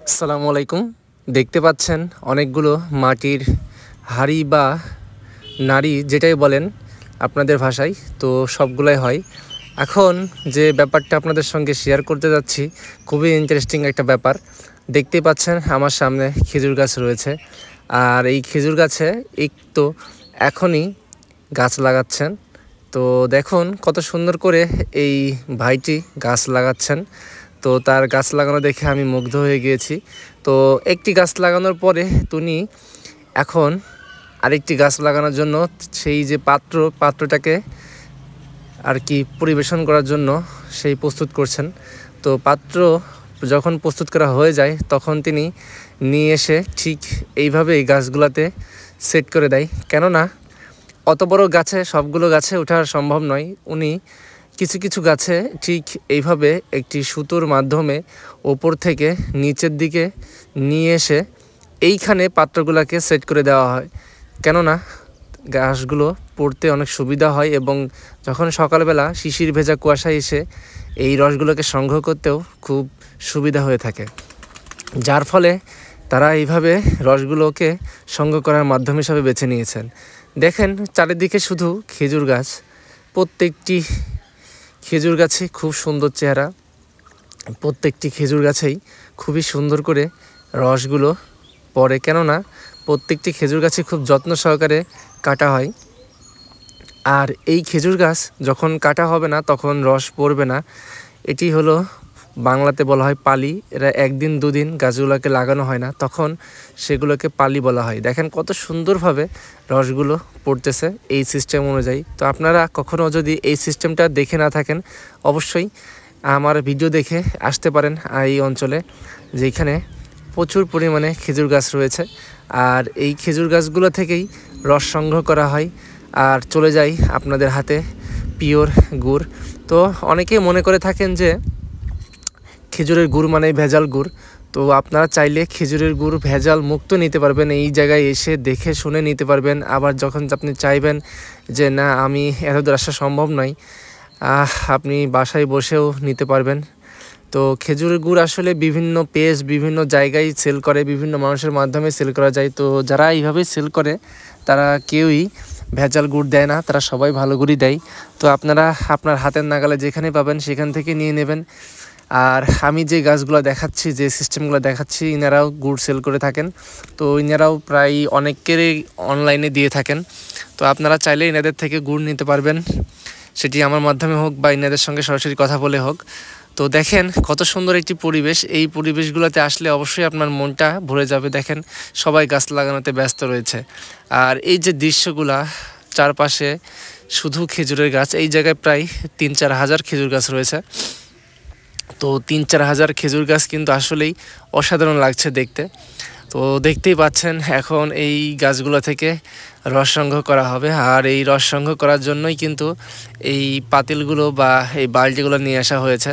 আসসালামু আলাইকুম। দেখতে পাচ্ছেন অনেকগুলো মাটির হাঁড়ি বা নাড়ি যেটাই বলেন আপনাদের ভাষায়, তো সবগুলাই হয়। এখন যে ব্যাপারটা আপনাদের সঙ্গে শেয়ার করতে যাচ্ছি খুবই ইন্টারেস্টিং একটা ব্যাপার। দেখতেই পাচ্ছেন আমার সামনে খেজুর গাছ রয়েছে, আর এই খেজুর গাছে একটু এখনই গাছ লাগাচ্ছেন। তো দেখুন কত সুন্দর করে এই ভাইটি গাছ লাগাচ্ছেন। তো তার গাছ লাগানো দেখে আমি মুগ্ধ হয়ে গিয়েছি। তো একটি গাছ লাগানোর পরে তিনি এখন আরেকটি গাছ লাগানোর জন্য সেই যে পাত্রটাকে আর কি পরিবেশন করার জন্য সেই প্রস্তুত করছেন। তো পাত্র যখন প্রস্তুত করা হয়ে যায় তখন তিনি নিয়ে এসে ঠিক এইভাবেই গাছগুলোতে সেট করে দেয়। কেননা অত বড় গাছে সবগুলো গাছে ওঠা সম্ভব নয়। উনি কিছু কিছু গাছে ঠিক এইভাবে একটি সুতোর মাধ্যমে ওপর থেকে নিচের দিকে নিয়ে এসে এইখানে পাত্রগুলোকে সেট করে দেওয়া হয়। কেননা গাছগুলো পড়তে অনেক সুবিধা হয় এবং যখন সকালবেলা শিশির ভেজা কুয়াশা এসে এই রসগুলোকে সংগ্রহ করতেও খুব সুবিধা হয়ে থাকে, যার ফলে তারা এইভাবে রসগুলোকে সংগ্রহ করার মাধ্যম হিসাবে বেছে নিয়েছেন। দেখেন চারিদিকে শুধু খেজুর গাছ, প্রত্যেকটি খেজুর গাছে খুব সুন্দর চেহারা, প্রত্যেকটি খেজুর গাছেই খুবই সুন্দর করে রসগুলো পড়ে। কেননা প্রত্যেকটি খেজুর গাছে খুব যত্ন সহকারে কাটা হয়, আর এই খেজুর গাছ যখন কাটা হবে না তখন রস পড়বে না। এটি হলো বাংলাতে বলা হয় পালি। এরা একদিন দুদিন গাছগুলোকে লাগানো হয় না, তখন সেগুলোকে পালি বলা হয়। দেখেন কত সুন্দরভাবে রসগুলো পড়তেছে এই সিস্টেম অনুযায়ী। তো আপনারা কখনও যদি এই সিস্টেমটা দেখে না থাকেন অবশ্যই আমার ভিডিও দেখে আসতে পারেন এই অঞ্চলে, যেখানে প্রচুর পরিমাণে খেজুর গাছ রয়েছে। আর এই খেজুর গাছগুলো থেকেই রস সংগ্রহ করা হয় আর চলে যায় আপনাদের হাতে পিওর গুড়। তো অনেকেই মনে করে থাকেন যে খেজুরের গুড় মানে ভেজাল গুড়। তো আপনারা চাইলে খেজুরের গুড় ভেজাল মুক্ত নিতে পারবেন, এই জায়গায় এসে দেখে শুনে নিতে পারবেন। আবার যখন আপনি চাইবেন যে না আমি এত দূর আসা সম্ভব নয়, আপনি বাসায় বসেও নিতে পারবেন। তো খেজুরের গুড় আসলে বিভিন্ন পেজ বিভিন্ন জায়গায় সেল করে, বিভিন্ন মানুষের মাধ্যমে সেল করা যায়। তো যারা এইভাবে সেল করে তারা কেউই ভেজাল গুড় দেয় না, তারা সবাই ভালো গুড়ই দেয়। তো আপনারা আপনার হাতের নাগালে যেখানে পাবেন সেখান থেকে নিয়ে নেবেন। আর আমি যে গাছগুলো দেখাচ্ছি, যে সিস্টেমগুলো দেখাচ্ছি, ইনারাও গুড় সেল করে থাকেন। তো ইনারাও প্রায় অনেকেরই অনলাইনে দিয়ে থাকেন। তো আপনারা চাইলে ইনাদের থেকে গুড় নিতে পারবেন, সেটি আমার মাধ্যমে হোক বা ইনাদের সঙ্গে সরাসরি কথা বলে হোক। তো দেখেন কত সুন্দর একটি পরিবেশ, এই পরিবেশগুলোতে আসলে অবশ্যই আপনার মনটা ভরে যাবে। দেখেন সবাই গাছ লাগানোতে ব্যস্ত রয়েছে, আর এই যে দৃশ্যগুলা চারপাশে শুধু খেজুরের গাছ। এই জায়গায় প্রায় ৩-৪ হাজার খেজুর গাছ রয়েছে। তো ৩-৪ হাজার খেজুর গাছ কিন্তু আসলেই অসাধারণ লাগছে দেখতে। তো দেখতেই পাচ্ছেন এখন এই গাছগুলো থেকে রস সংগ্রহ করা হবে, আর এই রস সংগ্রহ করার জন্যই কিন্তু এই পাতিলগুলো বা এই বালতিগুলো নিয়ে আসা হয়েছে।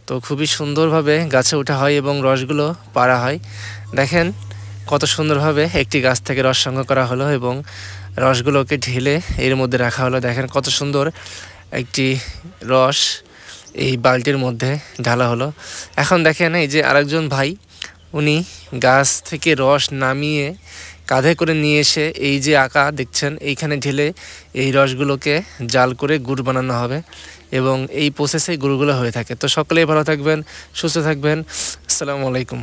তো খুবই সুন্দরভাবে গাছে ওঠা হয় এবং রসগুলো পাড়া হয়। দেখেন কত সুন্দরভাবে একটি গাছ থেকে রস সংগ্রহ করা হলো এবং রসগুলোকে ঢেলে এর মধ্যে রাখা হলো। দেখেন কত সুন্দর একটি রস এই বালতির মধ্যে ঢালা হলো। এখন দেখেন এই যে আরেকজন ভাই, উনি গাছ থেকে রস নামিয়ে কাঁধে করে নিয়ে এসে এই যে আঁকা দেখছেন এইখানে ঢেলে এই রসগুলোকে জাল করে গুড় বানানো হবে এবং এই প্রসেসে গুড়গুলো হয়ে থাকে। তো সকলেই ভালো থাকবেন, সুস্থ থাকবেন। আসসালামু আলাইকুম।